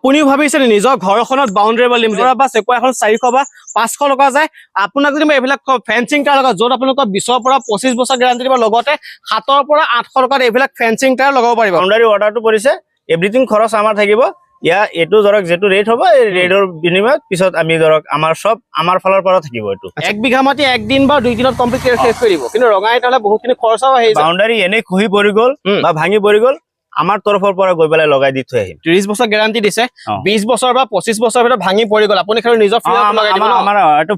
আপুনিও ভাবিছে নিজৰ ঘৰখনত বাউণ্ডাৰী বা লিমিট বা চেকুৱা এখন 400 বা 500 লগা যায় আপোনাক যদি মই এইবিলাক ফেন্সিং টাৰ লগা য'ত আপোনালোকৰ 20 পৰা 25 বছৰ গ্যাৰান্টি দিব লগতে 7 পৰা 800 টকাত এইবিলাক ফেন্সিং টাৰ লগাব পাৰিব বাউণ্ডাৰী অৰ্ডাৰটো পৰিছে এভৰিথিং খৰচ আমাৰ থাকিব ইয়া এটো ধৰক যেটো ৰেট হ'ব এই ৰেটৰ বিনিময়ত পিছত আমি ধৰক আমাৰ সব আমাৰ ফালৰ পৰা থাকিব এটো 1 বিঘা মাটি 1 দিন বা 2 দিনত কমপ্লিট কৰি শেষ কৰিব কিন্তু ৰঙাই তালে বহুতখিনি খৰচও আহি যায় বাউণ্ডাৰী এনে খহি পৰি গল বা ভাঙি পৰি গল আমাৰ তৰফৰ পৰা গৈ পেলাই লগাই দি থৈ আহিম 30 বছৰ গ্যাৰান্টি দিছে 20 বছৰ বা 25 বছৰ ভিতৰত ভাঙি পৰি গল আপুনি খালি নিজৰ ফ্ৰী লগাই দিব আমাৰ এটো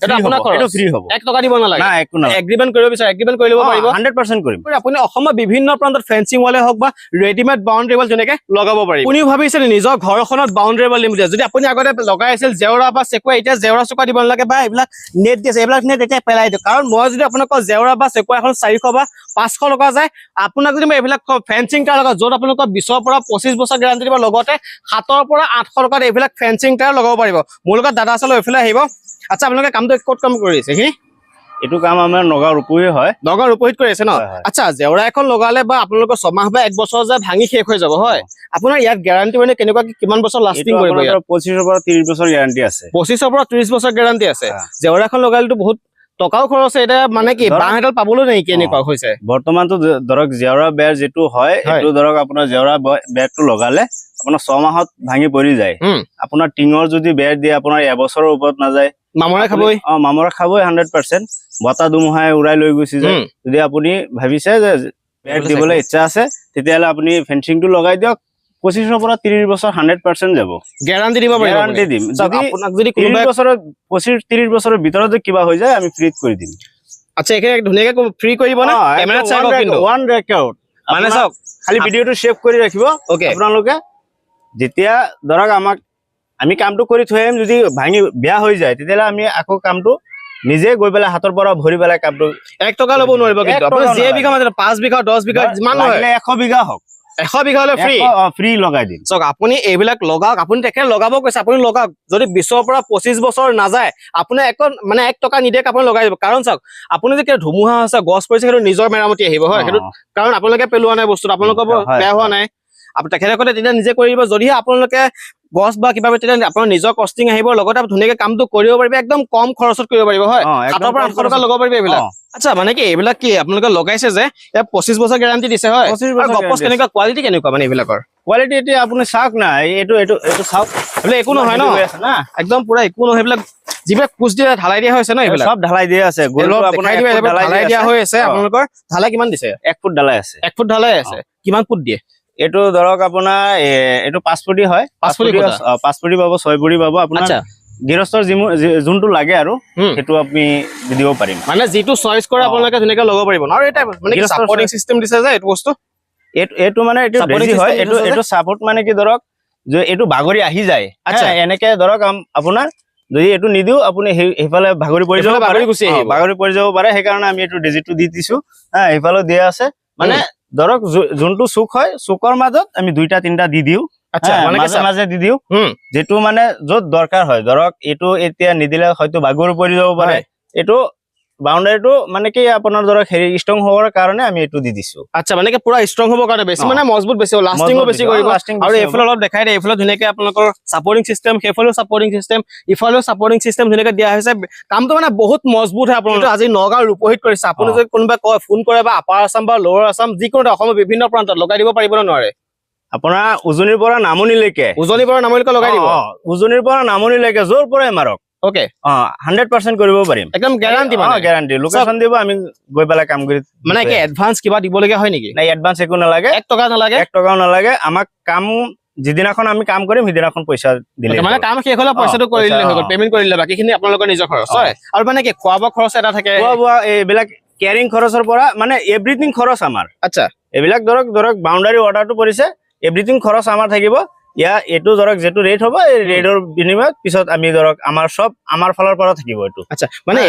ফ্ৰী হ'ব 1 টকা দিব নালাগে না একো না এগ্ৰিমেন্ট কৰিব বিচাৰে এগ্ৰিমেন্ট কৰি ল'ব পাৰিব 100% কৰিম আপুনি অসমৰ বিভিন্ন প্ৰান্তত ফেন্সিং ৱালে হওক বা ৰেডিমেড বাউণ্ডাৰী ৱাল যেনেকে লগাব পাৰিব আপুনিও ভাবিছে নিজৰ ঘৰখনত বাউণ্ডাৰী ৱাল লিমিট যদি আপুনি আগতে লগাই আছিল জেওৰা বা চেকুৱা এতিয়া জেওৰা চুকা দিব নালাগে বা এইবিলাক নেট দিছে এইবিলাক নেট এতিয়া পেলাই দিও কাৰণ মই যদি আপোনালোকৰ জেওৰা বা চেকুৱা এখন 400 বা 500 লগা যায় আপোনাক যদি মই এইবিলাক ফেন্সিং টাৰ লগা য'ত আপোনালোকৰ 20 পৰা 25 বছৰ গ্যাৰান্টি দিব লগতে 7 পৰা 800 টকাত এইবিলাক ফেন্সিং টাৰ লগাব পাৰিব মোৰ লগত দাদা আছে লৈ ফেলে আহিব আচ্ছা আপোনালোকে কামটো ক'ত কাম কৰি আছে কি এটো কাম আমাৰ নগাঁও ৰূপহী হয় নগাঁও ৰূপহীত কৰি আছে ন আচ্ছা জেওৰা এখন লগালে বা আপোনালোকৰ ছমাহ বা 1 বছৰ যে ভাঙি শেষ হৈ যাব হয় আপোনাৰ ইয়াত গ্যাৰান্টি মানে কেনেকুৱা কিমান বছৰ লাষ্টিং কৰিব ইয়াত 25 পৰা 30 বছৰ গ্যাৰান্টি আছে 25 পৰা 30 বছৰ গ্যাৰান্টি আছে জেওৰা এখন লগালেতো বহুত টকাও খৰচ এটা মানে কি বাঁহডাল পাবলৈ নাই কেনেকুৱা হৈছে বৰ্তমানটো ধৰক জেওৰা বেৰ যেটো হয় এটো ধৰক আপোনাৰ জেওৰা বেৰটো লগালে আপোনাৰ 6 মাহত ভাঙি পৰি যায় আপোনাৰ টিঙৰ যদি বেৰ দিয়ে আপোনাৰ এবছৰৰ ওপৰত না যায় মামৰা খাবই মামৰা খাবই 100% বতা দুমহাই উৰাই লৈ গৈছি যায় যদি আপুনি ভাবিছে যে বেৰ দিবলৈ ইচ্ছা আছে তেতিয়ালে আপুনি ফেন্সিংটো লগাই দিয়ক 25 পৰা 30 বছৰ 100% যাব গ্যাৰান্টি দিব পাৰিব গ্যাৰান্টি দিম যদি আপোনাক যদি 30 বছৰৰ 25-30 বছৰৰ ভিতৰত কিবা হৈ যায় আমি ফ্ৰীত কৰি দিম আচ্ছা একে ধুনিয়াকে ফ্ৰী কৰিব না ক্যামেৰা চাই কিন্তু ওয়ান ৰেকৰ্ড মানে চাওক খালি ভিডিওটো সেভ কৰি ৰাখিব আপোনালোকে যেতিয়া ধৰক আমাক আমি কামটো কৰি থৈ আহিম যদি ভাঙি বেয়া হৈ যায় তেতিয়ালে আমি আকৌ কামটো নিজে গৈ পেলাই হাতৰ পৰা ভৰি পেলাই কামটো 1 টকা ল'ব নোৱাৰিব কিন্তু আপুনি যে বিঘা মানে 5 বিঘা 10 বিঘা যিমান হয় 100 বিঘা হওক 100 বিঘা হলে ফ্ৰী ফ্ৰী লগাই দিম চক আপুনি এইবিলাক লগাওক আপুনি তেখে লগাব কৈছে আপুনি লগাওক যদি 20 পৰা 25 বছৰ না যায় আপুনি মানে 1 টকা নিদিয়ে আপুনি লগাই দিব কাৰণ চক আপুনি যে ধুমুহা আছে গছ পৰিছে সেইটো নিজৰ মেৰামতি আহিব হয় সেইটো কাৰণ আপোনালোকে পেলোৱা নাই বস্তু আপোনালোকৰ বেয়া হোৱা নাই আপুনি তেখেতে কলে তেতিয়া নিজে কৰি দিব যদিহে আপোনালোকে গছ বা কিবা তেতিয়া আপোনাৰ নিজৰ কষ্টিং আহিব লগতে ধুনিয়াকে কামটো কৰিব পাৰিব একদম কম খৰচত কৰিব পাৰিব হয় 7 পৰা 800 টকা লগাব পাৰিব এইবিলাক আচ্ছা মানে কি এইবিলাক কি আপোনালোকে লগাইছে যে 25 বছৰ গ্যাৰান্টি দিছে হয় আৰু গপছ কেনেকুৱা কোৱালিটি কেনেকুৱা মানে এইবিলাকৰ কোৱালিটি এতিয়া আপুনি চাওক না এইটো চাওক মানে একো নহয় ন একদম পুৰা একো নহয় এইবিলাক যিবিলাক কুচ দিয়া ঢালাই দিয়া হৈছে ন এইবিলাক সব ঢালাই দিয়া আছে গলটো আপোনাৰ ঢালাই দিয়া হৈ আছে আপোনালোকৰ ঢালাই কিমান দিছে 1 ফুট ঢালাই আছে 1 ফুট ঢালাই আছে কিমান ফুট দিয়ে এটো ধৰক আপোনাৰ এটো 5 ফুটি হয় 5 ফুটি পাব 6 ফুটি পাব আপোনাৰ গিৰস্তৰ যোনটো লাগে আৰু হেতু আপুনি দিব পাৰিম মানে যেটো চয়েস কৰে আপোনালোকে ধুনিয়াকে লগাব পাৰিব আৰু এটা মানে সাপোৰ্টিং সিস্টেম দিছে যে এটো বস্তু এটো মানে এটো বেজি হয় এটো সাপোর্ট মানে কি ধৰক যে এটো ভাগৰি আহি যায় আচ্ছা এনেকে ধৰক আপোনাৰ যদি এটো নিদিও আপুনি হেফালে ভাগৰি পৰি যাব পাৰে ভাগৰি পৰি যাব পাৰে সেই কাৰণে আমি এটো ডিজিটটো দি দিছো হ্যাঁ হেফালে দিয়া আছে মানে ধৰক যোনটো সুখ হয় সুকৰ মাজত আমি দুইটা তিনটা দি দিও আচ্ছা মানে মাঝে দি দিও যেটো মানে যত দৰকাৰ হয় ধৰক এটো এতিয়া নিদিলে হয়তো ভাগৰি পৰি যাব পাৰে এটো বাউন্ডাৰীটো মানে কি আপোনাৰ ধৰক হেৰি ষ্ট্ৰং হোৱাৰ কাৰণে আমি এটো দি দিছো আচ্ছা মানে কি পুৰা ষ্ট্ৰং হ'ব কাৰণে বেছি মানে মজবুত বেছি লাষ্টিংও বেছি কৰিব আৰু এফালে অলপ দেখাই দিয়ে এফালে ধুনিয়াকে আপোনালোকৰ সাপোৰ্টিং সিস্টেম হেফালেও সাপোৰ্টিং সিস্টেম ইফালেও সাপোৰ্টিং সিস্টেম ধুনিয়াকে দিয়া হৈছে কামটো মানে বহুত মজবুত হয় আপোনালোকে আজি নগাঁও ৰূপহীত কৰিছে আপুনি যদি কোনোবা কয় ফোন কৰে বা আপাৰ আসাম বা লোৱাৰ আসাম যিকোনো অসমৰ বিভিন্ন প্ৰান্তত লগাই দিব পাৰিব না নোৱাৰে আপোনাৰ উজনিৰ পৰা নামনিলৈকে লগাই দিব উজনিৰ পৰা নামনিলৈকে জোৰ পৰাই মাৰক ওকে 100% কৰিব পাৰিম একদম গ্যাৰান্টি মানে গ্যাৰান্টি লোকেশন দিব আমি গৈ পেলাই কাম কৰি মানে কি এডভান্স কিবা দিব লগা হয় নেকি নাই এডভান্স একো নালাগে 1 টকা নালাগে 1 টকাও নালাগে আমাক কাম যিদিনাখন আমি কাম কৰিম সিদিনাখন পইচা দিলে মানে কাম শেষ হলে পইচাটো কৰিলে হৈ গ'ল পেমেন্ট কৰিলে বাকিখিনি আপোনালোকৰ নিজৰ খৰচ হয় আৰু মানে কি খোৱা বোৱা খৰচ এটা থাকে খোৱা বোৱা এইবিলাক কেয়াৰিং খৰচৰ পৰা মানে এভৰিথিং খৰচ আমাৰ আচ্ছা এইবিলাক ধৰক বাউণ্ডাৰী অৰ্ডাৰটো পৰিছে এভৰিথিং খৰচ আমাৰ থাকিব ইয়া এটো ধৰক যেটো ৰেট হ'ব এই ৰেটৰ বিনিময়ত পিছত আমি ধৰক আমাৰ সব আমাৰ ফালৰ পৰা থাকিব এটো আচ্ছা মানে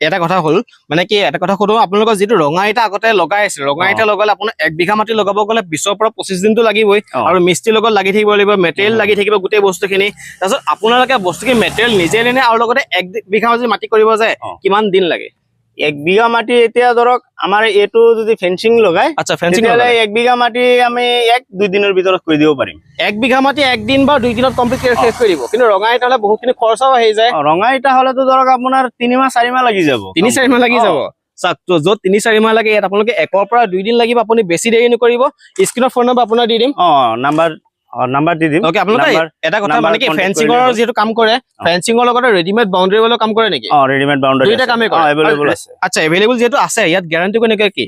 এটা কথা হল মানে কি এটা কথা কৰো আপোনালোকৰ যেটো ৰঙা ইটা আগতে লগাই আছে ৰঙা ইটা লগালে আপোনাৰ 1 বিঘা মাটি লগাব গলে 20 পৰা 25 দিনটো লাগিবই আৰু মিস্ত্ৰী লগত লাগি থাকিব লাগিব মেটেৰিয়েল লাগি থাকিব গোটেই বস্তুখিনি তাৰছত আপোনালোকে বস্তুখিনি মেটেৰিয়েল নিজে লেনে আৰু লগতে 1 বিঘা মাটি কৰিব যায় কিমান দিন লাগে 1 বিঘা মাটি এতিয়া ধৰক আমাৰ এইটো যদি ফেন্সিং লগাই আচ্ছা ফেন্সিং তেতিয়াহ'লে 1 বিঘা মাটি আমি 1-2 দিনৰ ভিতৰত কৰি দিব পাৰিম 1 বিঘা মাটি 1 দিন বা 2 দিনত কমপ্লিট কৰি শেষ কৰি দিব কিন্তু ৰঙা ইটা হলে বহুতখিনি খৰচাও আহি যায় ৰঙা ইটা হলেতো ধৰক আপোনাৰ 3-4 মাহ লাগি যাব 3-4 মাহ লাগি যাব চাওক তো য'ত 3-4 মাহ লাগে ইয়াত আপোনালোকে 1 পৰা 2 দিন লাগিব আপুনি বেছি দেৰি নকৰিব স্ক্ৰিনত ফোন নম্বৰ আপোনাৰ দি দিম নাম্বাৰ দি দিম ওকে আপোনালোকে এটা কথা মানে কি ফেন্সিংৰ যেটো কাম কৰে ফেন্সিংৰ লগতে ৰেডিমেড বাউন্ডাৰী ওয়ালৰ কাম কৰে নেকি ৰেডিমেড বাউন্ডাৰী দুইটা কামে কৰে अवेलेबल আছে আচ্ছা अवेलेबल যেটো আছে ইয়াত গ্যাৰান্টি কেনেকৈ কি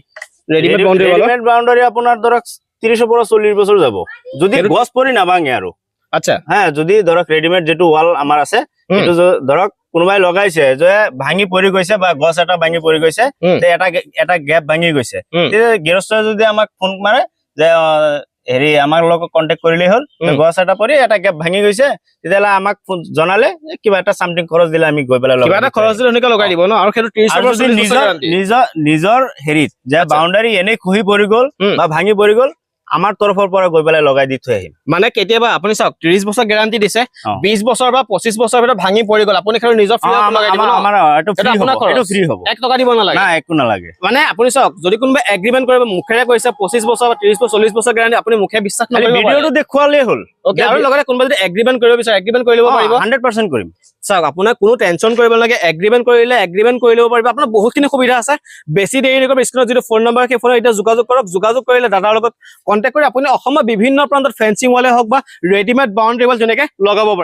ৰেডিমেড বাউন্ডাৰী আপোনাৰ ধৰক 30 পৰা 40 বছৰ যাব যদি গছ পৰি নাভাঙে আৰু আচ্ছা হ্যাঁ যদি ধৰক ৰেডিমেড যেটো ওয়াল আমাৰ আছে এটো ধৰক কোনোবাই লগাইছে যে ভাঙি পৰি গৈছে বা গছ এটা ভাঙি পৰি গৈছে তে এটা গ্যাপ ভাঙি গৈছে তে গৃহস্থ যদি আমাক ফোন মাৰে যে হেৰি আমাৰ লগত কন্টাক্ট কৰিলে হ'ল গছ এটা পৰি এটা গ্যাপ ভাঙি গৈছে তেতিয়ালে আমাক জনালে কিবা এটা সামথিং খৰচ দিলে আমি গৈ পেলাই কিবা এটা খৰচ দিলে এনেকৈ লগাই দিব ন আৰু সেইটো 30 নিজৰ হেৰিত যে বাউন্ডাৰী এনে খহি পৰি গ'ল বা ভাঙি পৰি গ'ল আমাৰ তৰফৰ পৰা গৈ পেলাই লগাই দি থৈ আহিম মানে কেতিয়াবা আপুনি চাওক 30 বছৰ গ্যাৰান্টি দিছে 20 বছৰ বা 25 বছৰ ভিতৰত ভাঙি পৰি গ'ল আপুনি খালি নিজৰ ফ্ৰী লগাই দিব ন আমাৰ এটো ফ্ৰী হ'ব 1 টকা দিব নালাগে না একো নালাগে মানে আপুনি চাওক যদি কোনোবা এগ্ৰিমেন্ট কৰিব মুখেৰে কৈছে 25 বছৰ বা 30 বছৰ 40 বছৰ গ্যাৰান্টি আপুনি মুখে বিশ্বাস নকৰিব ভিডিওটো দেখুৱালে হ'ল ওকে আৰু লগতে কোনোবা যদি এগ্ৰিমেন্ট কৰিব বিচাৰে এগ্ৰিমেন্ট কৰি ল'ব পাৰিব 100% কৰিম চাওক আপোনাৰ কোনো টেনচন কৰিব নালাগে এগ্ৰিমেন্ট কৰিলে এগ্ৰিমেন্ট কৰি ল'ব পাৰিব আপোনাৰ বহুতখিনি সুবিধা আছে বেছি দেৰি নকৰিব স্ক্ৰিনত যিটো ফোন নম্বৰ সেই ফোনত এতিয়া যোগাযোগ কৰক যোগাযোগ কৰিলে দাদাৰ লগত কন্টেক্ট কৰি আপুনি অসমৰ বিভিন্ন প্ৰান্তত ফেন্সিং ৱালে হওক বা ৰেডিমেড বাউন্ডাৰী ৱাল যেনেকৈ লগাব পাৰে